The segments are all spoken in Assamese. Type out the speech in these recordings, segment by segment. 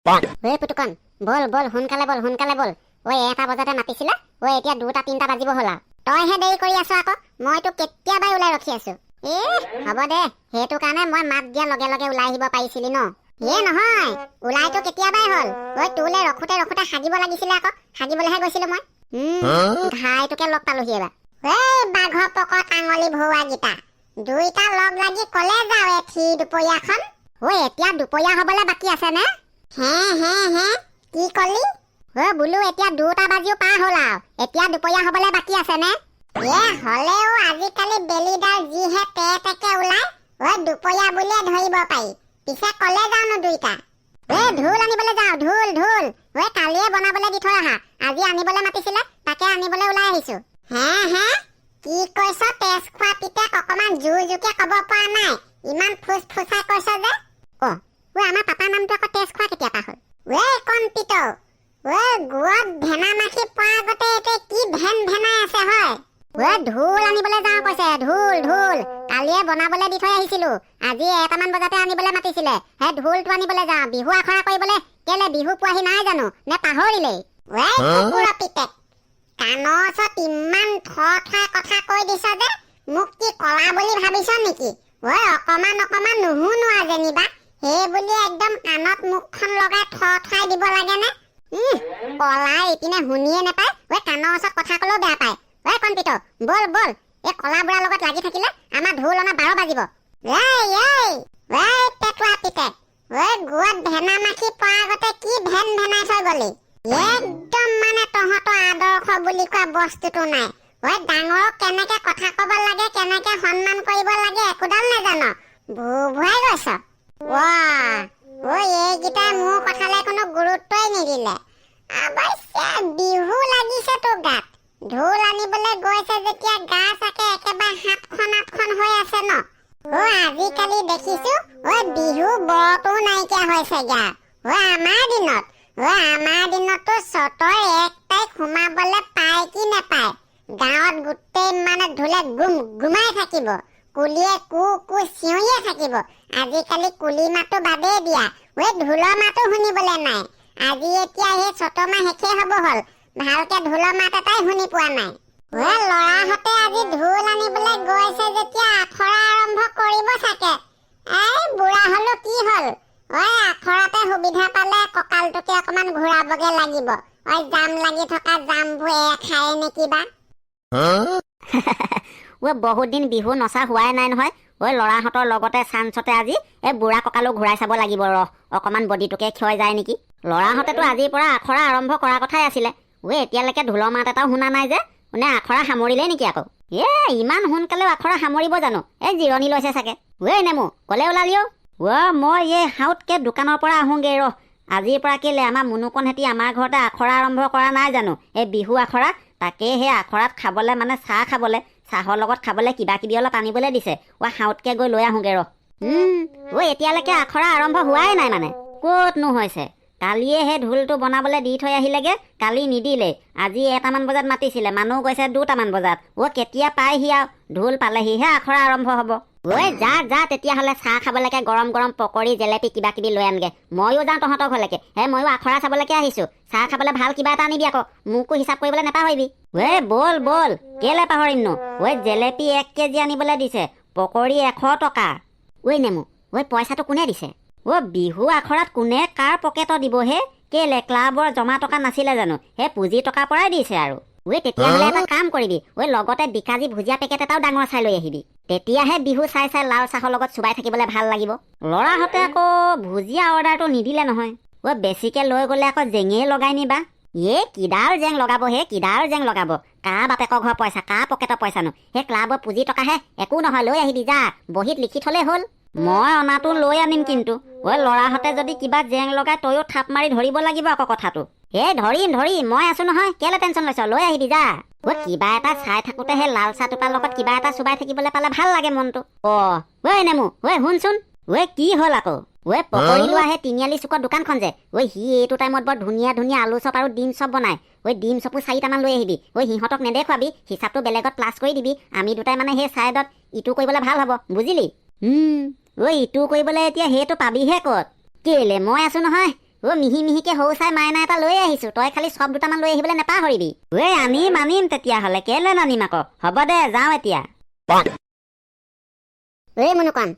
ঐ পুতুকন বল বল সোনকালে বল ঐ 1টা বজাতে মাতিছিলা ঐ এতিয়া 2টা 3টা বাজিব হলা তইহে দেৰি কৰি আছ আকৌ মই তো কেতিয়াবাই ওলাই ৰখি আছো হ'ব দে হেতু কাৰণে মই মাত দিয়া লগে লগে ওলাই আহিব পাৰিছিলি ন নহয় ওলাইতো কেতিয়াবাই হ'ল ঐ তোলে ৰখোতে সাজিব লাগিছিলে আকৌ সাজিবলেহে গৈছিলো মই ঘাইটোকে লগ পালোহি এবাৰ বাঘৰ পকত আঙুলি ভৌৱা গীতা দুইটা লগ লাগি কলে যাও এঠি দুপৰীয়াখন এতিয়া দুপৰীয়া হবলে বাকী আছে নে হে কি কলি বোলো এতিয়া 2টা বাজিও পাৰ হ'ল আৰু এতিয়া দুপৰীয়া হবলে বাকী আছে নে হলেও আজিকালি বেলিডাল যিহে তেকে ওলাই দুপৰীয়া বুলিয়ে ধৰিব পাৰি পিছে কলে যাও ন দুইটা ঢোল আনিবলৈ যাও ঢোল কালিয়ে বনাবলৈ দি থৈ আহা আজি আনিবলৈ মাতিছিলে তাকে আনিবলৈ ওলাই আহিছো হে কি কৈছ তেজ খোৱা পিতেক অকমান জোৰকে কব পৰা নাই ইমান ফুচফুচাই কৈছ যে আমাৰ পাপাৰ নামটো আকৌ তেজ খোৱা কেতিয়া পা হ'ল কণ পিত গুৱত ভেনা মাখি পোৱা আগতে এতিয়া কি ভেনাই আছে হয় ঢোল আনিবলৈ যাওঁ কৈছে ঢোল কালিয়ে বনাবলৈ দি থৈ আহিছিলো আজি 1টামান বজাতে আনিবলৈ মাতিছিলে ঢোলটো আনিবলৈ যাওঁ বিহু আখৰা কৰিবলৈ কেলে বিহু পোৱাহি নাই জানো নে পাহৰিলেই কুকুৰ পিতেক কাণৰ ওচৰত ইমান ঠঠাই কথা কৈ দিছ যে মোক কি কলা বুলি ভাবিছ নেকি অকমান নুশুনোৱা যেনিবা সেই বুলি একদম কাণত মুখখন লগাই ঠঠাই দিব লাগে নে কলা ইপিনে শুনিয়ে নাপায় কাণৰ ওচৰত কথা কলেও বেয়া পায় কণপিত বল এই কলা বুঢ়াৰ লগত লাগি থাকিলে আমাৰ ঢোল অনা 12 বাজিব পেটুৱা পিতেক গুৱত ভেনা মাখি পোৱা আগতে কি ভেনাই থৈ গলি একদম মানে তহঁতৰ আদৰ্শ বুলি কোৱা বস্তুটো নাই ডাঙৰক কেনেকে কথা কব লাগে কেনেকে সন্মান কৰিব লাগে একোডাল নাজানো ভুৱাই গৈছ এইকেইটাই মোৰ কথালে কোনো গুৰুত্বই নিদিলে অৱশ্যে বিহু লাগিছে তোৰ গাত ঢোল আনিবলৈ গৈছে যেতিয়া গা চাকে একেবাৰে 7খন হৈ আছে ন আজিকালি দেখিছো বিহু বৰতো নাইকিয়া হৈছে গা আমাৰ দিনতো চতৰ 1 তাৰিখ সোমাবলে পায় কি নেপায় গাঁৱত গোটেই মানে ঢোলে গুমাই থাকিব কুলিয়ে কু চিঞৰিয়ে থাকিব আজিকালি কুলি মাতো বাদেই দিয়া ঢোলৰ মাতো শুনিবলে নাই আজি এতিয়া সেই চতমা শেষে হব হ'ল ভালকে ঢোলৰ মাত এটাই শুনি পোৱা নাই লৰাহঁতে আজি ঢোল আনিবলৈ গৈছে যেতিয়া আখৰা আৰম্ভ কৰিব চাগে বুঢ়া হলো কি হ'ল আখৰাতে সুবিধা পালে কঁকালটোকে অকমান ঘূৰাবগে লাগিব জাম লাগি থকা জামবোৰ খায় নে কিবা বহুত দিন বিহু নচা হোৱাই নাই নহয় লৰাহঁতৰ লগতে চাঞ্চতে আজি বুঢ়া কঁকালো ঘূৰাই চাব লাগিব অকমান বডিটোকে ক্ষয় যায় নেকি লৰাহঁতেতো আজিৰ পৰা আখৰা আৰম্ভ কৰা কথাই আছিলে এতিয়ালৈকে ঢোলৰ মাত এটাও শুনা নাই যে আখৰা সামৰিলে নেকি আকৌ ইমান সোনকালেও আখৰা সামৰিব জানো জিৰণি লৈছে চাগে নেমু কলে ওলালিও মই এই হাউতকে দোকানৰ পৰা আহোঁগে আজিৰ পৰা কেলে আমাৰ মুনুকনহেঁতি আমাৰ ঘৰতে আখৰা আৰম্ভ কৰা নাই জানো বিহু আখৰা তাকে সেই আখৰাত খাবলে মানে চাহ খাবলে চাহৰ লগত খাবলে কিবা কিবি অলপ আনিবলৈ দিছে হাউতকে গৈ লৈ আহোঁগে এতিয়ালৈকে আখৰা আৰম্ভ হোৱাই নাই মানে ক'তনো হৈছে কালিয়ে সেই ঢোলটো বনাবলৈ দি থৈ আহিলেগে কালি নিদিলে আজি 1টামান বজাত মাতিছিলে মানুহ গৈছে 2টামান বজাত কেতিয়া পায়হি আৰু ঢোল পালেহিহে আখৰা আৰম্ভ হ'ব যা তেতিয়াহ'লে চাহ খাবলৈকে গৰম পকৰি জেলেপি কিবা কিবি লৈ আনগে ময়ো যাওঁ তহঁতৰ ঘৰলৈকে ময়ো আখৰা চাবলৈকে আহিছো চাহ খাবলৈ ভাল কিবা এটা আনিবি আকৌ মোকো হিচাপ কৰিবলৈ নাপাহৰিবি বল কেলে পাহৰিমনো জেলেপি 1 কেজি আনিবলৈ দিছে পকৰি 100 টকা নেমু পইচাটো কোনে দিছে বিহু আখৰাত কোনে কাৰ পকেটত দিব কেলে ক্লাবৰ জমা টকা নাছিলে জানো পুঁজি টকাৰ পৰাই দিছে আৰু তেতিয়াহ'লে এটা কাম কৰিবি লগতে বিকাজী ভুজিয়া পেকেট এটাও ডাঙৰ চাই লৈ আহিবি তেতিয়াহে বিহু চাই লাল চাহৰ লগত চুবাই থাকিবলৈ ভাল লাগিব লৰাহঁতে আকৌ ভুজিয়া অৰ্ডাৰটো নিদিলে নহয় বেছিকে লৈ গ'লে আকৌ জেঙেই লগাই নিবা কিডাল জেং লগাব কা বাপেকৰ ঘৰ পইচা কা পকেটৰ পইচানো ক্লাবৰ পুঁজি টকাহে একো নহয় লৈ আহিবি যা বহীত লিখি থলে হ'ল মই অনাটো লৈ আনিম কিন্তু লৰাহঁতে যদি কিবা জেং লগাই তয়ো থাপ মাৰি ধৰিব লাগিব আকৌ কথাটো ধৰিম মই আছো নহয় কেলে টেনচন লৈছ লৈ আহিবি যা কিবা এটা চাই থাকোতে সেই লাল চাহ টোপাৰ লগত কিবা এটা চুবাই থাকিবলৈ পালে ভাল লাগে মনটো নেমু শুনচোন কি হ'ল আকৌ পকৰি লোৱা সেই তিনিআলি চুকৰ দোকানখন যে সি এইটো টাইমত বৰ ধুনীয়া আলু চপ আৰু ডিম চপ বনাই ডিম চপো 4টামান লৈ আহিবি সিহঁতক নেদেখুৱাবি হিচাপটো বেলেগত প্লাছ কৰি দিবি আমি দুটাই মানে সেই চাইডত ইটো কৰিবলৈ ভাল হ'ব বুজিলি ইটো কৰিবলৈ এতিয়া সেইটো পাবিহে ক'ত কেলে মই আছো নহয় মিহি মিহিকে সৰু চাই মাইনা এটা লৈ আহিছো, তই খালি চব দুটামান লৈ আহিবলৈ নেপাহৰিবি। আনিম তেতিয়াহ'লে, কেলে নানিম আকৌ। হ'ব দে, যাওঁ এতিয়া। মুনুকণ,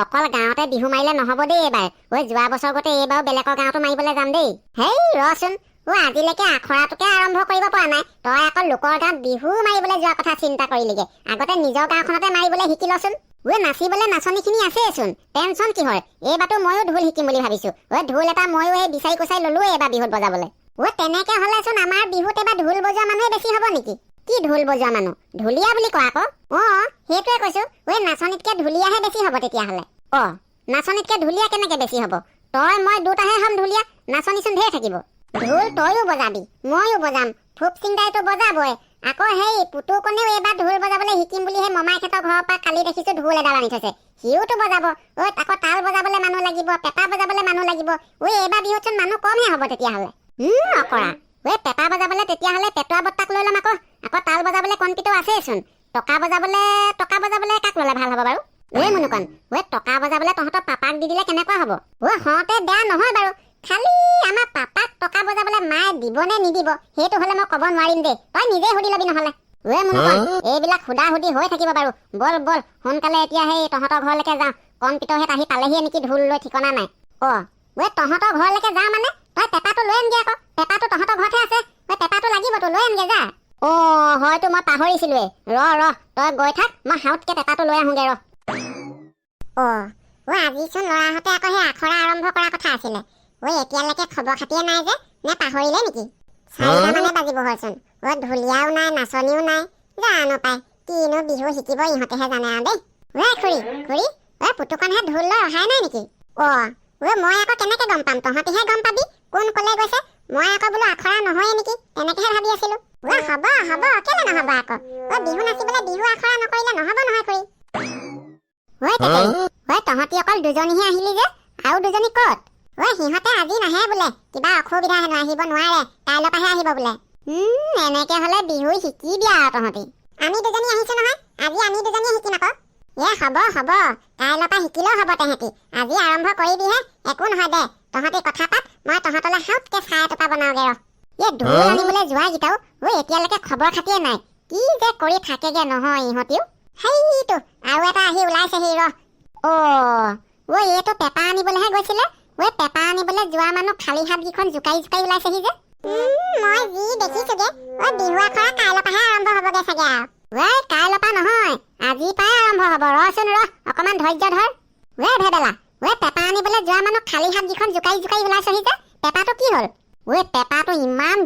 অকল গাঁৱতে বিহু মাৰিলে নহ'ব দেই এইবাৰ। যোৱা বছৰ গতে এইবাৰো বেলেগৰ গাঁৱতো মাৰিবলৈ যাম দেই। হেই ৰচোন, আজিলৈকে আখৰাটোকে আৰম্ভ কৰিব পৰা নাই, তই আকৌ লোকৰ গাঁৱত বিহু মাৰিবলৈ যোৱাৰ কথা চিন্তা কৰিলিগে। আগতে নিজৰ গাঁওখনতে মাৰিবলৈ শিকি লচোন। নাচিবলৈ নাচনীখিনি আছেচোন, টেনচন কিহৰ। এইবাৰতো ময়ো ঢোল শিকিম বুলি ভাবিছো। ঢোল এটা ময়ো এই বিচাৰি কুচাৰি ললো এইবাৰ বিহুত বজাবলৈ। তেনেকে হ'লেচোন আমাৰ বিহুত এবাৰ ঢোল বজোৱা মানুহে বেছি হ'ব নেকি? কি ঢোল বজোৱা মানুহ? ঢুলীয়া বুলি কোৱা আকৌ। সেইটোৱে কৈছো, নাচনীতকে ঢুলীয়াহে বেছি হ'ব তেতিয়াহ'লে। নাচনীতকে ঢুলীয়া কেনেকে বেছি হ'ব? তই মই দুটাহে হ'ম ঢুলীয়া, নাচনীচোন ঢেৰ থাকিব। ঢোল তয়ো বজাবি, ময়ো বজাম, ফুপ চিংদাইতো বজাবই। আকৌ সেই পুতুকণেও এইবাৰ ঢোল বজাবলৈ শিকিম বুলি সেই মমাইহঁতৰ ঘৰৰ পৰা কালি দেখিছো ঢোল এডাল আনি থৈছে, সিওতো বজাব। আকৌ তাল বজাবলৈ মানুহ লাগিব, পেঁপা বজাবলৈ মানুহ লাগিব। এইবাৰ বিহুতচোন মানুহ কমহে হ'ব তেতিয়াহ'লে। অকৰা, পেঁপা বজাবলৈ তেতিয়াহ'লে পেটুৱা বৰ্তাক লৈ ল'ম। আকৌ তাল বজাবলৈ কণপিতো আছেচোন। টকা বজাবলৈ কাক ল'লে ভাল হ'ব বাৰু? মুনুকণ, টকা বজাবলৈ তহঁতৰ পাপাক দি দিলে কেনেকুৱা হ'ব? হওঁতে বেয়া নহয় বাৰু, খালি আমাৰ পাপাক টকা বজাবলৈ মায়ে দিব নে নিদিব সেইটো হ'লে মই ক'ব নোৱাৰিম দেই। তই নিজে সুধি ল'বি নহ'লে। মুনুকণ, এইবিলাক সুধি হৈ থাকিব বাৰু। বল সোনকালে এতিয়া সেই তহঁতৰ ঘৰলৈকে যাওঁ। কণপিতহঁত আহি পালেহিয়ে নেকি ঢোল লৈ ঠিকনা নাই। তহঁতৰ ঘৰলৈকে যাওঁ মানে তই পেঁপাটো লৈ আনগে আকৌ। পেঁপাটো তহঁতৰ ঘৰতহে আছে, পেঁপাটো লাগিবতো, লৈ আনগে যা। হয়তো মই পাহৰিছিলোৱে। ৰ তই গৈ থাক, মই হাউতকে পেঁপাটো লৈ আহোঁগে ৰ। আজিচোন ল'ৰাহঁতে আকৌ সেই আখৰা আৰম্ভ কৰাৰ কথা আছিলে। এতিয়ালৈকে খবৰ খাতিয়ে নাই যে, নে পাহৰিলে নেকি? 4টা মানে বাজিব হয়চোন। ঢুলীয়াও নাই, নাচনীও নাই। জানো পাই কিনো বিহু শিকিব, ইহঁতেহে জানে আৰু দেই। খুৰী, পুতুকণহে ঢোল লৈ অহাই নাই নেকি? মই আকৌ কেনেকে গম পাম? তহঁতিহে গম পাবি কোন কলে গৈছে। মই আকৌ বোলো আখৰা নহয়ে নেকি, তেনেকেহে ভাবি আছিলো। হ'ব, কেলে নহ'ব আকৌ। বিহু নাচিবলৈ বিহু আখৰা নকৰিলে নহ'ব নহয় খুৰী। তহঁতি অকল দুজনীহে আহিলি যে, আৰু দুজনী ক'ত? সিহঁতে আজি নাহে বোলে, কিবা অসুবিধা হেনো, আহিব নোৱাৰে, কাইলৈ পৰাহে আহিব বোলে। এনেকে হ'লে বিহু শিকি দিয়া আৰু তহঁতি। আমি দুজনী আহিছো নহয়, আজি আমি দুজনীয়ে শিকিম আকৌ। হ'ব, কাইলৈ পৰা শিকিলেও হ'ব তেহেঁতি। আজি আৰম্ভ কৰিবিহে, একো নহয় দে। তহঁতি কথা পাত, মই তহঁতলৈ হাউতকে চাহ এটোপা বনাওঁগে ৰ। ঢোল আনিবলৈ যোৱাকেইটাও এতিয়ালৈকে খবৰ খাতিয়ে নাই। কি যে কৰি থাকেগে নহয় ইহঁতিও। সেইটো আৰু এটা আহি ওলাইছেহি ৰ। এইটো পেঁপা আনিবলৈহে গৈছিলে। পেঁপা আনিবলৈ যোৱা মানুহ খালী হাতকেইখন জোকাৰি ওলাইছেহি যে। মই যি দেখিছোগে, বিহু আখৰা কাইলৈ পৰাহে আৰম্ভ হ'বগে চাগে আৰু। কাইলৈ পৰা নহয়, আজিৰ পৰাই আৰম্ভ হ'ব। ৰচোন অকমান ধৈৰ্য ধৰ। ভেবেলা, পেঁপা আনিবলৈ যোৱা মানুহ খালী হাতকেইখন জোকাৰি ওলাইছেহি যে, পেঁপাটো কি হ'ল? পেঁপাটো ইমান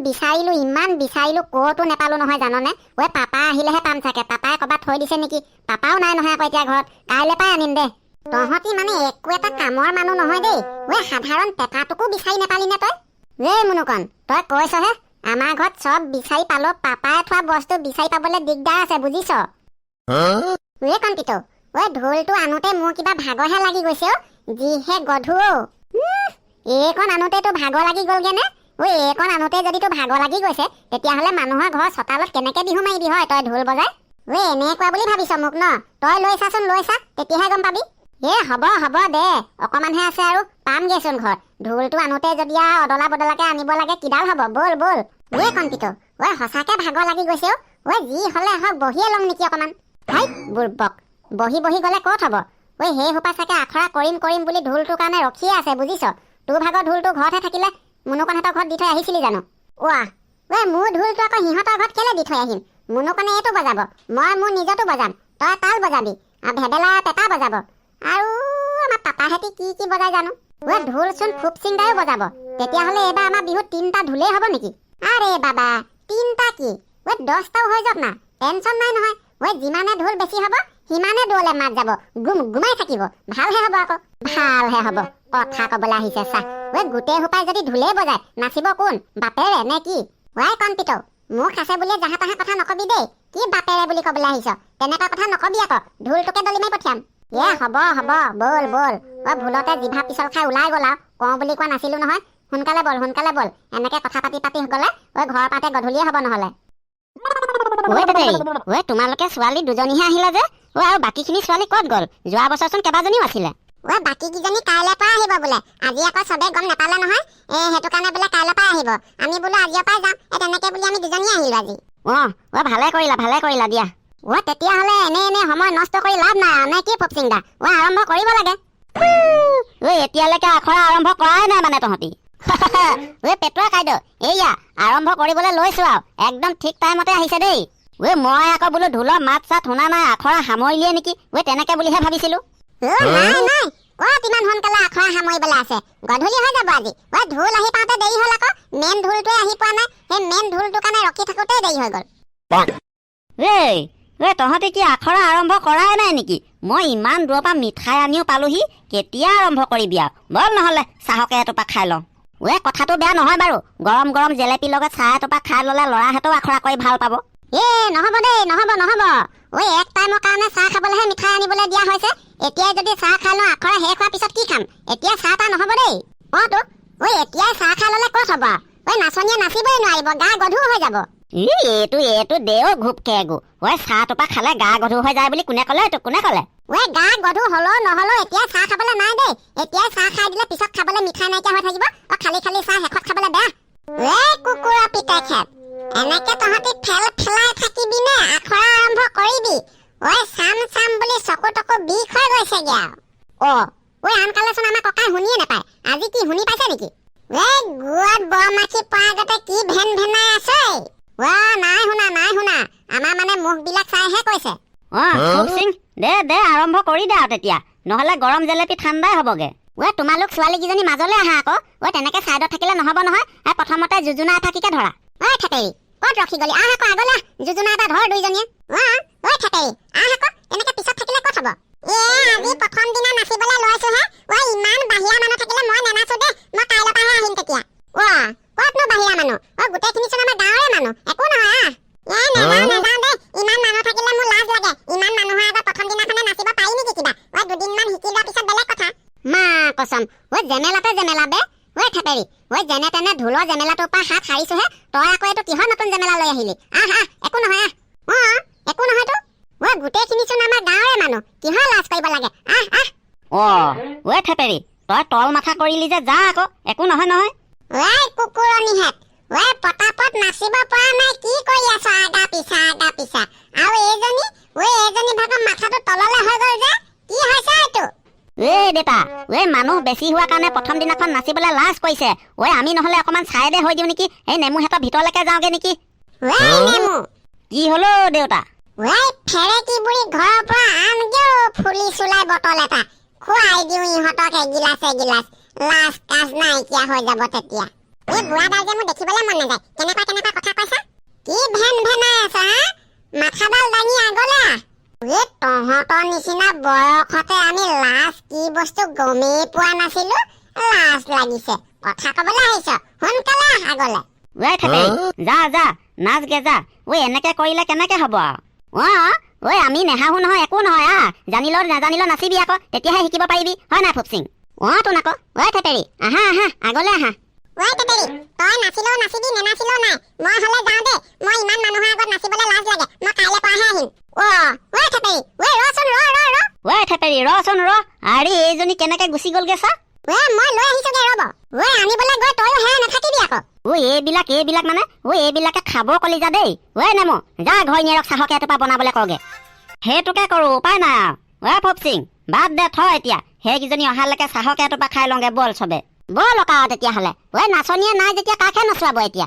বিচাৰিলো, ক'তো নেপালো নহয় জাননে। পাপা আহিলেহে পাম চাগে, পাপাই ক'ৰবাত থৈ দিছে নেকি। পাপাও নাই নহয় আকৌ এতিয়া ঘৰত, কাইলৈ পৰাই আনিম দে। তহঁতি মানে একো এটা কামৰ মানুহ নহয় দেই। সাধাৰণ পেঁপাটোকো বিচাৰি নেপালি নে তই? মুনুকণ, তই কৈছহে, আমাৰ ঘৰত চব বিচাৰি পালো, পাপাই থোৱা বস্তু বিচাৰি পাবলৈ দিগদাৰ আছে, বুজিছ? কণপিতো, ঢোলটো আনোতে মোৰ কিবা ভাগৰহে লাগি গৈছে। যিহে গধু। এইকণ আনোতেতো ভাগৰ লাগি গ'লগে নে? এইকণ আনোতে যদি তোৰ ভাগৰ লাগি গৈছে, তেতিয়াহ'লে মানুহৰ ঘৰৰ চোতালত কেনেকে বিহু মাৰিবি হয় তই ঢোল বজাই? এনেকুৱা বুলি ভাবিছ মোক ন? তই লৈ চাচোন, তেতিয়াহে গম পাবি। হ'ব দে, অকমানহে আছে আৰু পামগেচোন ঘৰত। ঢোলটো আনোতে যদি অদলা বদলাকে আনিব লাগে কিডাল হ'ব। বল। কণপিতো, সঁচাকে ভাগৰ লাগি গৈছে। যি হ'লে হওক, বহিয়ে ল'ম নেকি অকমান? বুৰ্বক, বহি গ'লে ক'ত হ'ব? সেই সোপা চাগে আখৰা কৰিম বুলি ঢোলটোৰ কাৰণে ৰখিয়ে আছে, বুজিছ? তোৰ ভাগৰ ঢোলটো ঘৰতহে থাকিলে মুনুকণহঁতৰ ঘৰত দি থৈ আহিছিলি জানো? মোৰ ঢোলটো আকৌ সিহঁতৰ ঘৰত কেলে দি থৈ আহিম? মুনুকণে এইটো বজাব, মই মোৰ নিজতো বজাম, তই তাল বজাবি, আৰু ভেবেলা পেঁপা বজাব, আৰু আমাৰ পাপাহেঁতি কি বজাই জানো? ঢোলচোন ফুপ চিংদাৰেও বজাব। তেতিয়াহ'লে এইবাৰ আমাৰ বিহুত 3টা ঢোলেই হ'ব নেকি? আৰে বাবা, 3টা কি? 10টাও হৈ যাওক না, টেনচন নাই নহয়। যিমানে ঢোল বেছি হ'ব সিমানে দৌৰলে মাত যাব, গুমাই থাকিব। ভালহে হ'ব আকৌ। ভালহে হ'ব, কথা ক'বলৈ আহিছে চা। গোটেই সোপাই যদি ঢোলেই বজায়, নাচিব কোন? বাপেৰে নে কি? কণপিতো, মোক আছে বুলিয়ে জাহা তাহা কথা নকবি দেই। কি বাপেৰে বুলি ক'বলৈ আহিছ? তেনেকুৱা কথা নকবি আকৌ, ঢোলটোকে দলি মাৰি পঠিয়াম। হ'ব, বল। ভুলতে জিভা পিছল খাই ওলাই গ'ল আৰু, কওঁ বুলি কোৱা নাছিলো নহয়। সোনকালে বল। এনেকে কথা পাতি গ'লে ঘৰৰ পাতে গধূলিয়ে হ'ব নহ'লে। তোমালোকে ছোৱালী দুজনীহে আহিলে যে, আৰু বাকীখিনি ছোৱালী ক'ত গ'ল? যোৱা বছৰচোন কেইবাজনীও আছিলে। ওই বাকী কিজনী কাইলৈ পৰা আহিব বোলে। আজি আকৌ চবে গম নাপালে নহয়, সেইটো কাৰণে বোলে কাইলৈ পৰা আহিব। আমি বোলো আজিৰ পৰাই যাম। তেনেকে বুলি আমি দুজনী আহিলো আজি। ভালে কৰিলা দিয়া। তেতিয়াহ'লে এনে সময় নষ্ট কৰি লাভ নাই নে কি ফপচিং দা? আৰম্ভ কৰিব লাগে। এতিয়ালৈকে আখৰা আৰম্ভ কৰাই নাই মানে তহঁতি? পেটুৱা কাইদেউ, এইয়া আৰম্ভ কৰিবলৈ লৈছো আৰু একদম ঠিক টাইমতে আহিছে দেই। মই আকৌ বোলো ঢোলৰ মাত চাত শুনা নাই, আখৰা সামৰিলিয়ে নেকি? তেনেকে বুলিহে ভাবিছিলো। নাই ক'ত ইমান সোনকালে আখৰা সামৰিবলৈ আছে? গধূলি হৈ যাব আজি। ঢোল আহি পাওঁতে দেৰি হ'ল আকৌ। মেইন ঢোলটোৱে আহি পোৱা নাই। সেই মেইন ঢোলটোৰ কাৰণে ৰখি থাকোঁতেই দেৰি হৈ গ'ল। তহঁতি কি আখৰা আৰম্ভ কৰাই নাই নেকি? মই ইমান দূৰৰ পৰা মিঠাই আনিও পালোহি, কেতিয়া আৰম্ভ কৰিবি আৰু? বল নহ'লে চাহকে এটোপা খাই লওঁ। কথাটো বেয়া নহয় বাৰু। গৰম গৰম জেলেপিৰ লগত চাহ এটোপা খাই ল'লে ল'ৰাহঁতেও আখৰা কৰি ভাল পাব। নহ'ব দেই, নহ'ব। এক টাইমৰ কাৰণে চাহ খাবলৈহে মিঠাই আনিবলৈ দিয়া হৈছে। এতিয়াই যদি চাহ খাই লওঁ, আখৰা শেষ হোৱাৰ পিছত কি খাম? এতিয়া চাহ তাহ নহ'ব দেই। এতিয়াই চাহ খাই ল'লে ক'ত হ'ব? নাচনীয়ে নাচিবই নোৱাৰিব, গা গধুৰ হৈ যাব। এইটো দেও ঘুপকে গো। চাহ টোপা খালে গা গধুৰ হৈ যায় বুলি কোনে ক'লে? কোনে ক'লে? গা গধুৰ হ'লেও নহ'লেও এতিয়া চাহ খাবলৈ নাই দেই। এতিয়াই চাহ খাই দিলে পিছত খাবলৈ মিঠাই নাইকিয়া হৈ থাকিব। খালি চাহ শেষত খাবলৈ বেয়া। কুকুৰৰ পিতেকহেত, এনেকে তহঁতি ফেলাই থাকিবি নে আখৰা আৰম্ভ কৰিবি? চাম বুলি চকু টকু বিষ হৈ গৈছেগে আৰু। আনকালেচোন আমাৰ ককাই শুনিয়ে নাপায়। আজি কি শুনি পাইছে নেকি? গুৱাত বৰমাখি পৰা আগতে কি ভেন ভেনাই আছে? নাই শুনা। আমাৰ মানে মুখবিলাক চাইহে কৈছে। দে আৰম্ভ কৰি দে আৰু তেতিয়া, নহ'লে গৰম জেলেপি ঠাণ্ডাই হ'বগে। তোমালোক ছোৱালী কেইজনী মাজলৈ আহা আকৌ। তেনেকে চাইডত থাকিলে নহ'ব নহয়। প্ৰথমতে যোজনা এটাকিকে ধৰা। ঠেকেৰি, ক'ত ৰখি গলি? আহ আকৌ আগলৈ। যোজনা এটা ধৰ দুইজনীয়ে। ঠেকেৰি, আহ আকৌ। এনেকে পিছত থাকিলে ক'ত হ'ব? আজি প্ৰথম দিনা নাচিবলৈ লৈছোহে। ইমান বাহিৰা মানুহ থাকিলে মই নেনাচো দেই। মই কাইলৈ পৰাহে আহিম তেতিয়া। ক'তনো বাহিৰা মানুহ? গোটেইখিনিচোন আমাৰ গাঁৱৰে মানুহ। একো নহয়, নাযাওঁ দেই। ইমান মানুহ থাকিলে মোৰ লাজ লাগে। ইমান মানুহৰ আগত প্ৰথম দিনাখনে নাচিব পাৰি নেকি কিবা? দুদিনমান শিকি লোৱাৰ পিছত বেলেগ কথা। মা কচম, জেমেলাতে জেমেলা বে। ঠেকেৰি, যেনে তেনে ঢোলৰ জেমেলাটোৰ পৰা হাত সাৰিছোহে। তই আকৌ এইটো কিহৰ নতুন জেমেলা লৈ আহিলি? আহ একো নহয়, একো নহয়তো। গোটেইখিনিচোন আমাৰ গাঁৱৰে মানুহ। কিহৰ লাজ কৰিব লাগে? ঠেকেৰি, তই তল মাথা কৰিলি যে, যা আকৌ। একো নহয়। কুকুৰনিহেত, পটাপট নাচিব পৰা নাই কি কৰি আছ? আগা পিছা। আৰু এইজনী ভাগৰ মাথাটো তললে হৈ গ'ল যে, কি হৈছে এইটো? দেতা, মানুহ বেছি হোৱাৰ কাৰণে প্ৰথম দিনাখন নাচিবলৈ লাজ কৰিছে। আমি নহ'লে অকমান চাইডে হৈ দিওঁ নেকি? এই নেমুহেঁতৰ ভিতৰলৈকে যাওঁগে নেকি? নেমু কি হলো দেউতা? ফেৰেকি বুঢ়ী ঘৰৰ পৰা আনগেও ফুলি চুলাই বটল এটা, খুৱাই দিওঁ ইহঁতক এগিলাচ। লাজ কাজ নাইকিয়া হৈ যাব তেতিয়া। বুঢ়াডাল যে মোৰ দেখিবলৈ মন নাযায়। কেনেকুৱা কথা কৈছা? কি ভেন ভেনাই আছা? মাথাডাল দাঙি আগলে আহ। তহঁতৰ নিচিনা বয়সতে আমি লাজ কি বস্তু গমেই পোৱা নাছিলো। লাজ লাগিছে। কথা কবলৈ আহিছ? সোনকালে আহ আগলে। যা নাচগে যা। এনেকে কৰিলে কেনেকে হ'ব আৰু? আমি নেহাহো নহয়, একো নহয়। জানিলেও নাজানিলেও নাচিবি আকৌ, তেতিয়াহে শিকিব পাৰিবি, হয় নাই ফপচিং? তোন আকৌ। ঠেকেৰি, আহা আগলে আহা। ঠেকেৰি, তই নাচিলেও নাচিবি, নেনাচিলেও নাই। মই হ'লে যাওঁ দেই। মই ইমান মানুহৰ আগত নাচিবলৈ লাজ লাগে। মই কাইলৈ পৰাহে আহিম। ঠেকেৰি, ঠেকেৰি ৰচোন ৰ। আৰে এইজনী কেনেকে গুচি গ'লগে চা। মই লৈ আহিছোগে ৰ'ব। আনিবলৈ গৈ তইও হেৰাই নাথাকিবি আকৌ। এইবিলাক মানে এইবিলাকে খাব কলিজা দেই। নেমু, যা ঘৈণীয়েৰক চাহকে এটোপা বনাবলৈ কওঁগে। সেইটোকে কৰো, উপায় নাই আৰু। ফপচিং, বাদ দে থ এতিয়া। সেইকেইজনী অহালৈকে চাহকে এটোপা খাই লওঁগে বল চবে। বল তেতিয়াহ'লে। নাচনীয়ে নাই যেতিয়া কাকহে নচুৱাব এতিয়া?